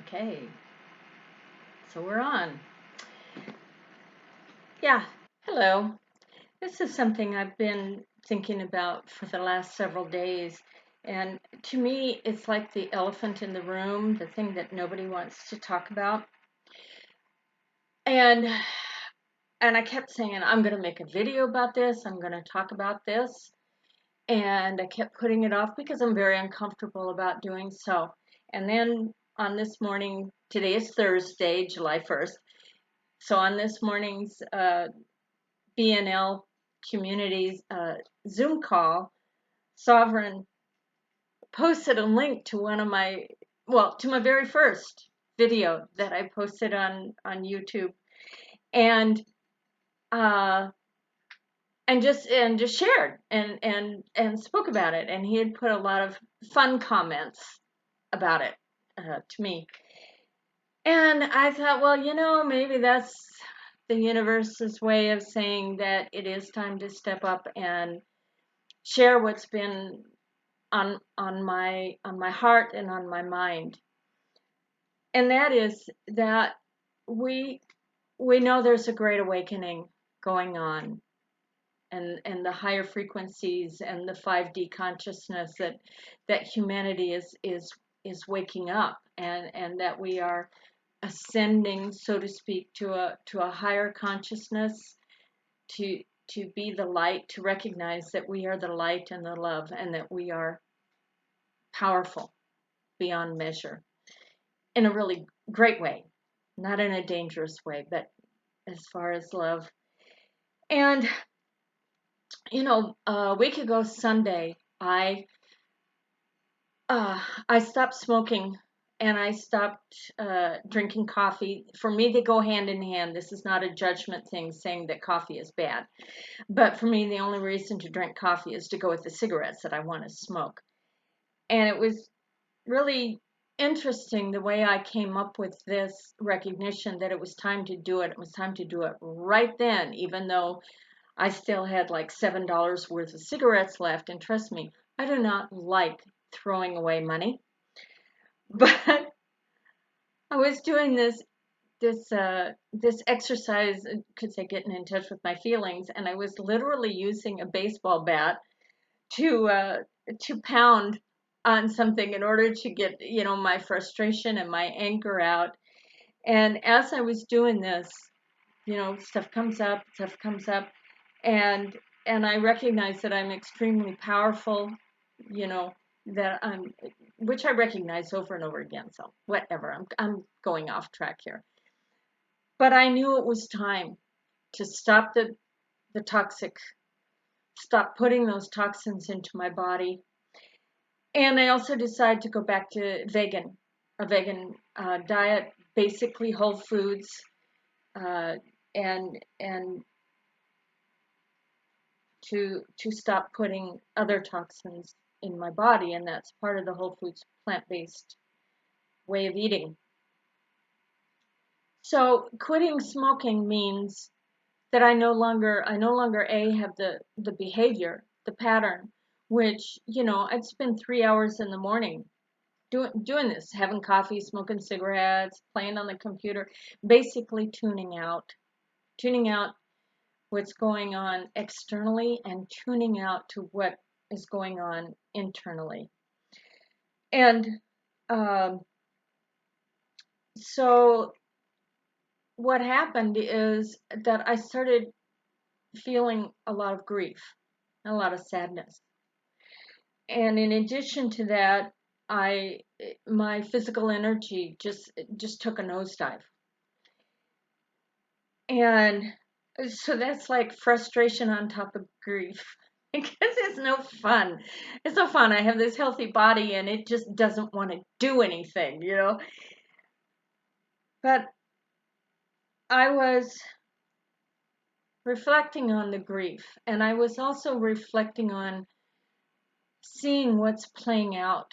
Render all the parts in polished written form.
Okay, so we're on. Yeah, hello. This is something I've been thinking about for the last several days. And to me, it's like the elephant in the room, the thing that nobody wants to talk about. And I kept saying, I'm going to make a video about this. I'm going to talk about this. And I kept putting it off because I'm very uncomfortable about doing so. And then on this morning, today is Thursday, July 1st. So on this morning's BNL community's Zoom call, Sovereign posted a link to to my very first video that I posted on YouTube, and uh, just shared and spoke about it. And he had put a lot of fun comments about it to me. And I thought, well, maybe that's the universe's way of saying that it is time to step up and share what's been on my heart and on my mind. And that is that we we know there's a great awakening going on, and the higher frequencies and the 5D consciousness that humanity is waking up, and that we are ascending, so to speak, to a higher consciousness, to be the light, to recognize that we are the light and the love, and that we are powerful beyond measure in a really great way, not in a dangerous way, but as far as love. And a week ago Sunday, I stopped smoking, and I stopped drinking coffee. For me, they go hand in hand. This is not a judgment thing saying that coffee is bad. But for me, the only reason to drink coffee is to go with the cigarettes that I want to smoke. And it was really interesting the way I came up with this recognition that it was time to do it. It was time to do it right then, even though I still had like $7 worth of cigarettes left. And trust me, I do not like throwing away money. But I was doing this exercise, could say getting in touch with my feelings, and I was literally using a baseball bat to pound on something in order to get my frustration and my anger out. And as I was doing this, stuff comes up, and I recognize that I'm extremely powerful, you know, that which I recognize over and over again. So whatever, I'm going off track here. But I knew it was time to stop the toxic, stop putting those toxins into my body. And I also decided to go back to a vegan diet, basically whole foods, uh, and to stop putting other toxins in my body, and that's part of the whole foods plant-based way of eating. So quitting smoking means that I no longer have the behavior, the pattern, which I'd spend 3 hours in the morning doing this, having coffee, smoking cigarettes, playing on the computer, basically tuning out what's going on externally and tuning out to what is going on internally. And um, so what happened is that I started feeling a lot of grief, a lot of sadness. And in addition to that, my physical energy just took a nosedive. And so that's like frustration on top of grief. Because it's no fun. It's no fun. I have this healthy body and it just doesn't want to do anything. But I was reflecting on the grief, and I was also reflecting on seeing what's playing out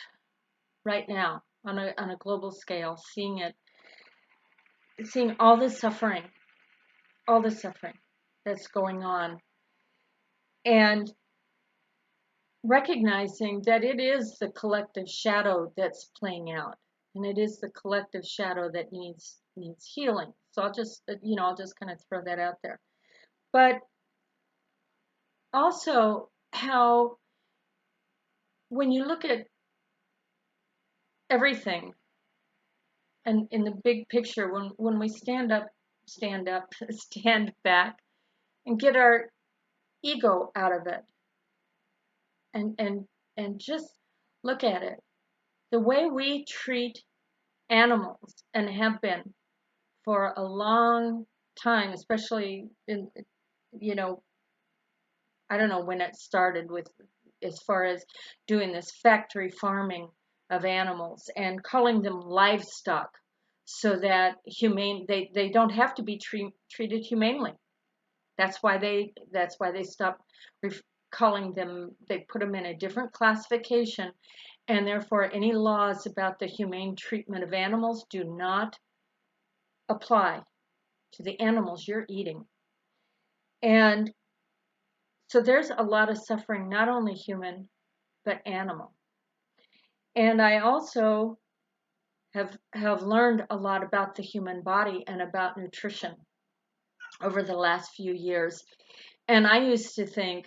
right now on a global scale, seeing all the suffering that's going on, and recognizing that it is the collective shadow that's playing out. and it is the collective shadow that needs healing. So I'll just kind of throw that out there. But also how when you look at everything and in the big picture, when we stand back and get our ego out of it and just look at it. The way we treat animals and have been for a long time, especially in, you know, I don't know when it started with as far as doing this factory farming of animals and calling them livestock so that they don't have to be treated humanely. That's why they stopped calling them, they put them in a different classification, and therefore any laws about the humane treatment of animals do not apply to the animals you're eating. And so there's a lot of suffering, not only human, but animal. And I also have learned a lot about the human body and about nutrition over the last few years. And I used to think,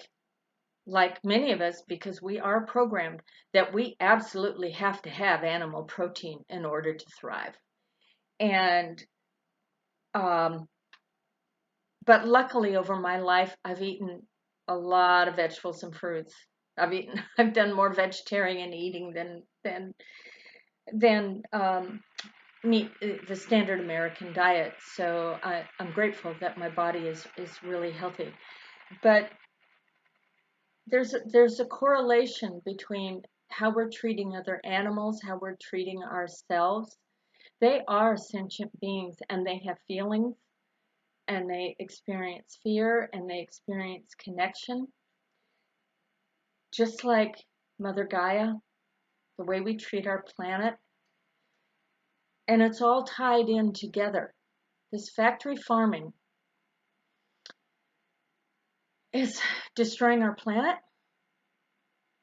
like many of us, because we are programmed, that we absolutely have to have animal protein in order to thrive. And but luckily over my life, I've eaten a lot of vegetables and fruits. I've done more vegetarian eating than meat, the standard American diet. So I'm grateful that my body is really healthy. But there's a correlation between how we're treating other animals, how we're treating ourselves. They are sentient beings and they have feelings and they experience fear and they experience connection. Just like Mother Gaia, the way we treat our planet. And it's all tied in together. This factory farming is destroying our planet.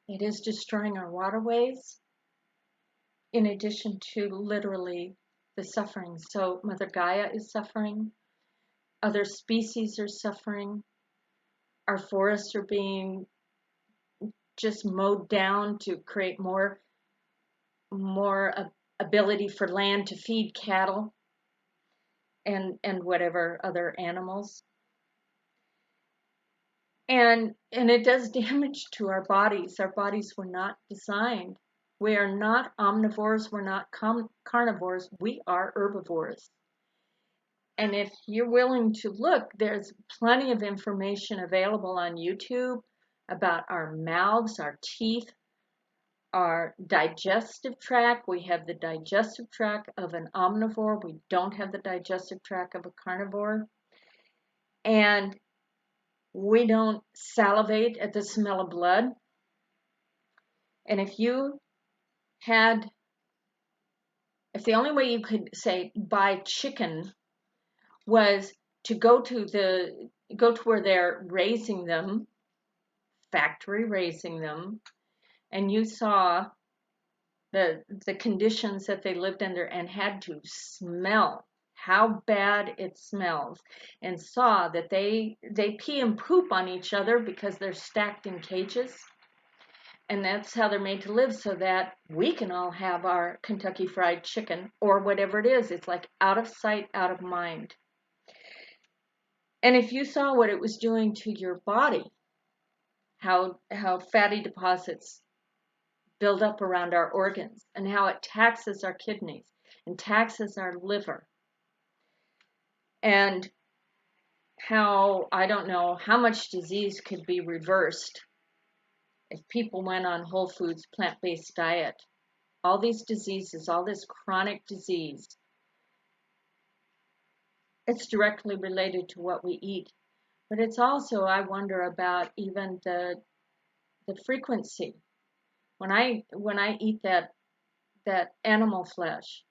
It is destroying our waterways, in addition to literally the suffering. So Mother Gaia is suffering. Other species are suffering. Our forests are being just mowed down to create more ability for land to feed cattle and whatever other animals. And it does damage to our bodies. Our bodies were not designed. We are not omnivores. We're not carnivores. We are herbivores. And if you're willing to look, there's plenty of information available on YouTube about our mouths, our teeth, our digestive tract. We have the digestive tract of an omnivore. We don't have the digestive tract of a carnivore. And we don't salivate at the smell of blood. And if the only way you could say buy chicken was to go to where they're raising them, factory raising them, and you saw the conditions that they lived under and had to smell how bad it smells, and saw that they pee and poop on each other because they're stacked in cages, and that's how they're made to live, so that we can all have our Kentucky Fried Chicken or whatever it is. It's like out of sight, out of mind. And if you saw what it was doing to your body, how fatty deposits build up around our organs and how it taxes our kidneys and taxes our liver, and how, I don't know how much disease could be reversed if people went on whole foods, plant-based diet. All these diseases, all this chronic disease, it's directly related to what we eat. But it's also, I wonder about even the frequency. When I eat that animal flesh,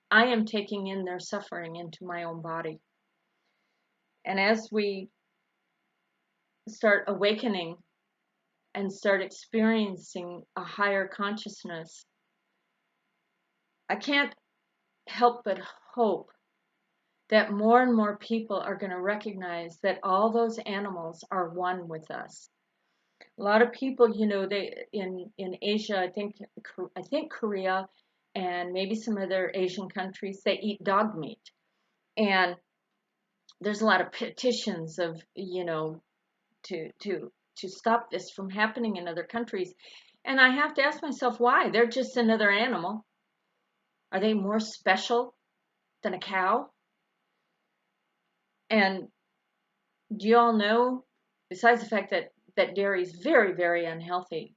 I am taking in their suffering into my own body. And as we start awakening and start experiencing a higher consciousness, I can't help but hope that more and more people are going to recognize that all those animals are one with us. A lot of people, they in Asia, I think Korea and maybe some other Asian countries, they eat dog meat. And there's a lot of petitions of, to stop this from happening in other countries. And I have to ask myself why. They're just another animal. Are they more special than a cow? And do you all know, besides the fact that dairy is very, very unhealthy,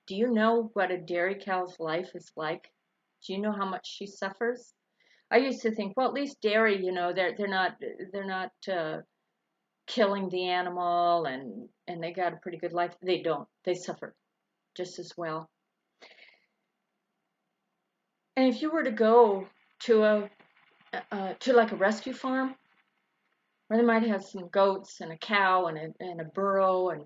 do you know what a dairy cow's life is like? Do you know how much she suffers? I used to think, well, at least dairy, they're not killing the animal and they got a pretty good life. They don't. They suffer just as well. And if you were to go to to like a rescue farm where they might have some goats and a cow and a burro and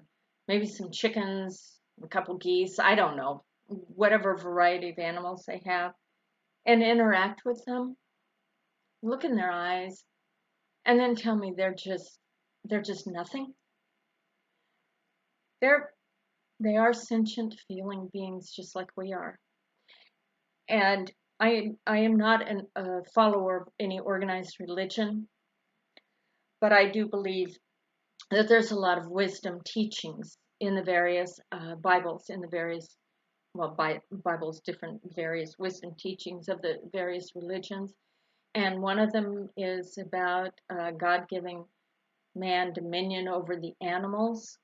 maybe some chickens, a couple geese, I don't know, whatever variety of animals they have, and interact with them, look in their eyes, and then tell me they're just nothing. They're they are sentient feeling beings just like we are. And I am not a follower of any organized religion, but I do believe that there's a lot of wisdom teachings in the various Bibles, in the various, well, Bibles, different various wisdom teachings of the various religions. And one of them is about God giving man dominion over the animals.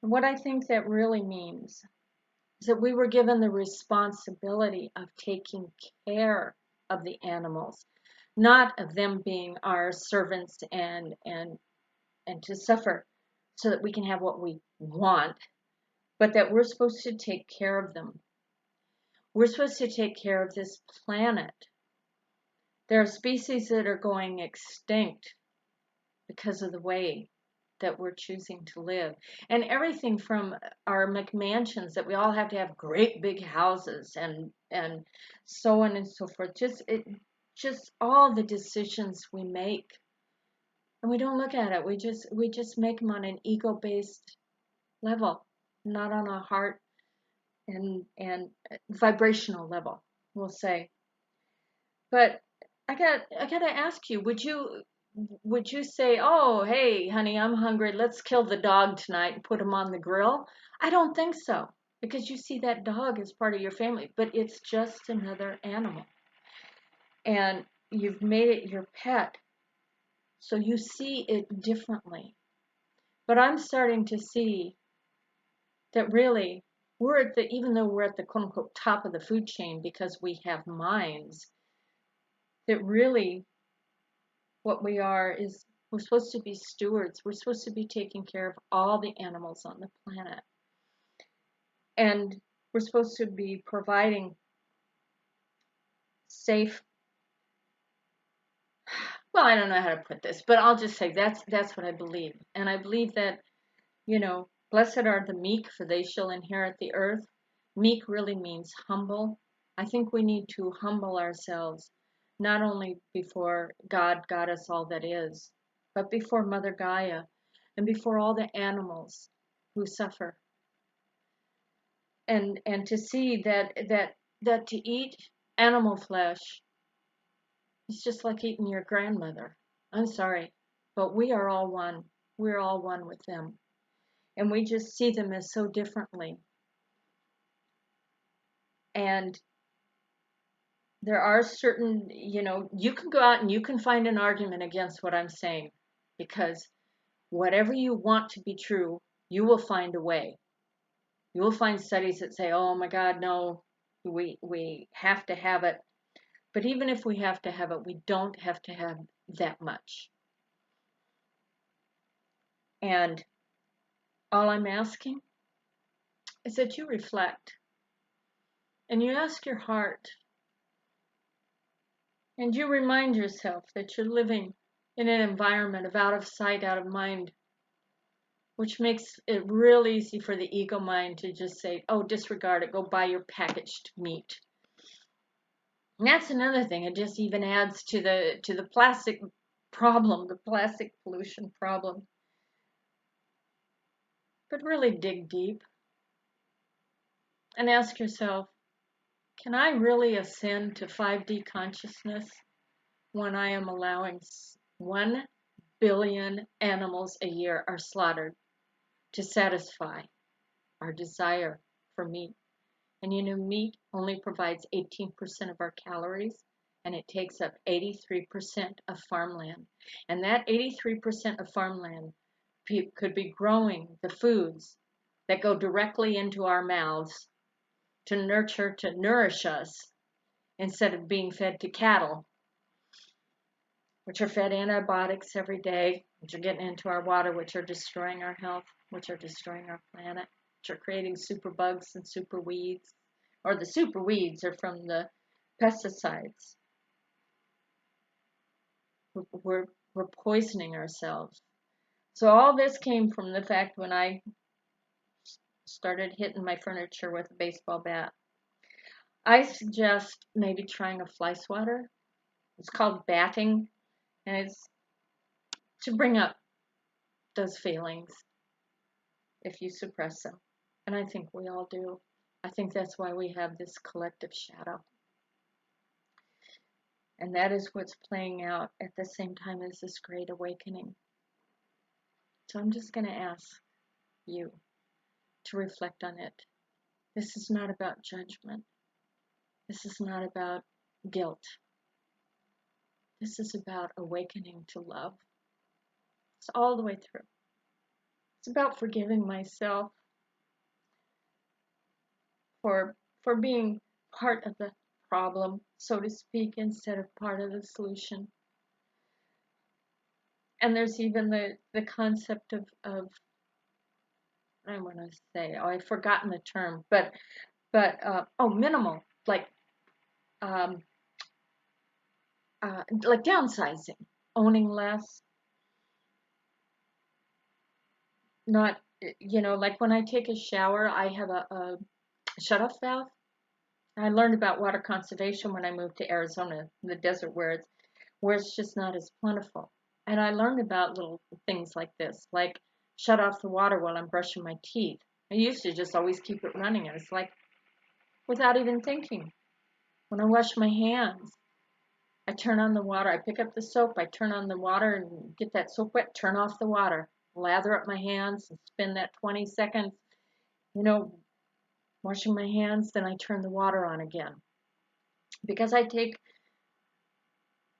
And what I think that really means is that we were given the responsibility of taking care of the animals, not of them being our servants and to suffer so that we can have what we want, but that we're supposed to take care of them. We're supposed to take care of this planet. There are species that are going extinct because of the way that we're choosing to live. And everything from our McMansions that we all have to have great big houses and so on and so forth. Just all the decisions we make. And we don't look at it. We just make them on an ego-based level, not on a heart and vibrational level, we'll say. But I gotta ask you, would you say, oh, hey, honey, I'm hungry. Let's kill the dog tonight and put him on the grill? I don't think so, because you see that dog as part of your family, but it's just another animal, and you've made it your pet, so you see it differently. But I'm starting to see that really even though we're at the quote unquote top of the food chain because we have minds, that really what we are is we're supposed to be stewards. We're supposed to be taking care of all the animals on the planet. And we're supposed to be providing safe, well, I don't know how to put this, but I'll just say that's what I believe. And I believe that, blessed are the meek, for they shall inherit the earth. Meek really means humble. I think we need to humble ourselves, not only before God got us all that is, but before Mother Gaia and before all the animals who suffer. And to see that to eat animal flesh is just like eating your grandmother. I'm sorry, but we are all one. We're all one with them. And we just see them as so differently. And there are certain, you can go out and you can find an argument against what I'm saying, because whatever you want to be true, you will find a way. You will find studies that say, oh my God, no, we have to have it. But even if we have to have it, we don't have to have that much. And all I'm asking is that you reflect and you ask your heart and you remind yourself that you're living in an environment of out of sight, out of mind, which makes it real easy for the ego mind to just say, oh, disregard it, go buy your packaged meat. And that's another thing. It just even adds to the plastic problem, the plastic pollution problem. But really dig deep and ask yourself, can I really ascend to 5D consciousness when I am allowing 1 billion animals a year are slaughtered to satisfy our desire for meat? And meat only provides 18% of our calories, and it takes up 83% of farmland. And that 83% of farmland could be growing the foods that go directly into our mouths to nourish us, instead of being fed to cattle, which are fed antibiotics every day, which are getting into our water, which are destroying our health, which are destroying our planet, which are creating super bugs and super weeds. Or the super weeds are from the pesticides. We're, we're poisoning ourselves. So all this came from the fact when I started hitting my furniture with a baseball bat. I suggest maybe trying a fly swatter. It's called batting, and it's to bring up those feelings if you suppress them. And I think we all do. I think that's why we have this collective shadow. And that is what's playing out at the same time as this great awakening. So I'm just going to ask you to reflect on it. This is not about judgment. This is not about guilt. This is about awakening to love. It's all the way through. It's about forgiving myself for being part of the problem, so to speak, instead of part of the solution. And there's even the concept of I want to say, I've forgotten the term, but minimal, um, like downsizing, owning less, not, like when I take a shower, I have a shut-off valve. I learned about water conservation when I moved to Arizona, the desert where it's just not as plentiful. And I learned about little things like this, like shut off the water while I'm brushing my teeth. I used to just always keep it running, and it's like without even thinking. When I wash my hands, I turn on the water. I pick up the soap. I turn on the water and get that soap wet. Turn off the water. Lather up my hands and spend that 20 seconds, you know, washing my hands. Then I turn the water on again. Because I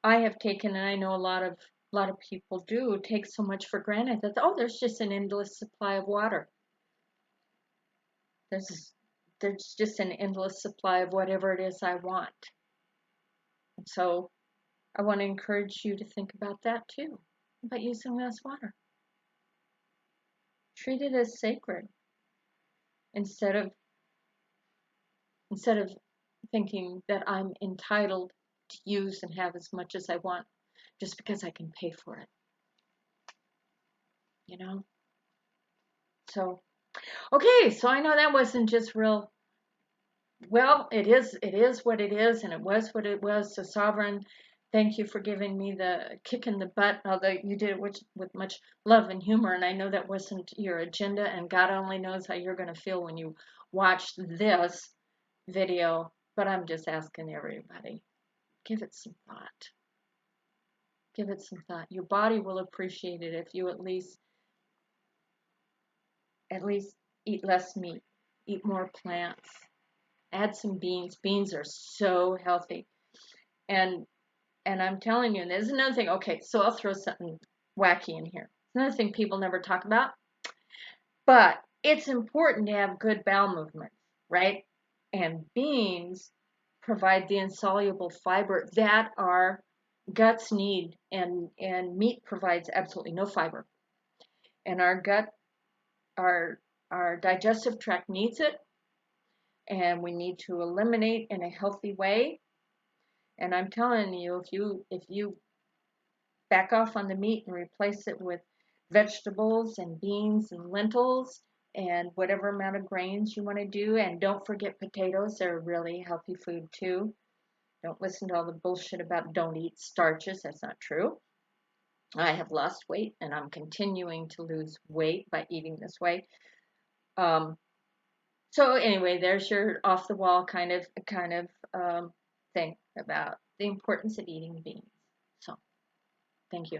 have taken, and I know a lot of people do take so much for granted that there's just an endless supply of water. There's just an endless supply of whatever it is I want. And so I want to encourage you to think about that too, about using less water. Treat it as sacred instead of thinking that I'm entitled to use and have as much as I want just because I can pay for it. You know? So, okay, so I know that wasn't just real. Well, it is what it is, and it was what it was. So, Sovereign, thank you for giving me the kick in the butt, although you did it with much love and humor, and I know that wasn't your agenda, and God only knows how you're going to feel when you watch this video, but I'm just asking everybody, give it some thought. Give it some thought. Your body will appreciate it if you at least eat less meat, eat more plants, add some beans. Beans are so healthy. And I'm telling you, and there's another thing. Okay, so I'll throw something wacky in here. Another thing people never talk about, but it's important to have good bowel movement, right? And beans provide the insoluble fiber that our guts need, and meat provides absolutely no fiber. And our gut, our digestive tract needs it, and we need to eliminate in a healthy way. And I'm telling you, if you back off on the meat and replace it with vegetables and beans and lentils and whatever amount of grains you want to do, and don't forget potatoes, they're a really healthy food too. Don't listen to all the bullshit about don't eat starches. That's not true. I have lost weight and I'm continuing to lose weight by eating this way. Um, so anyway, there's your off the wall kind of thing about the importance of eating beans. So thank you.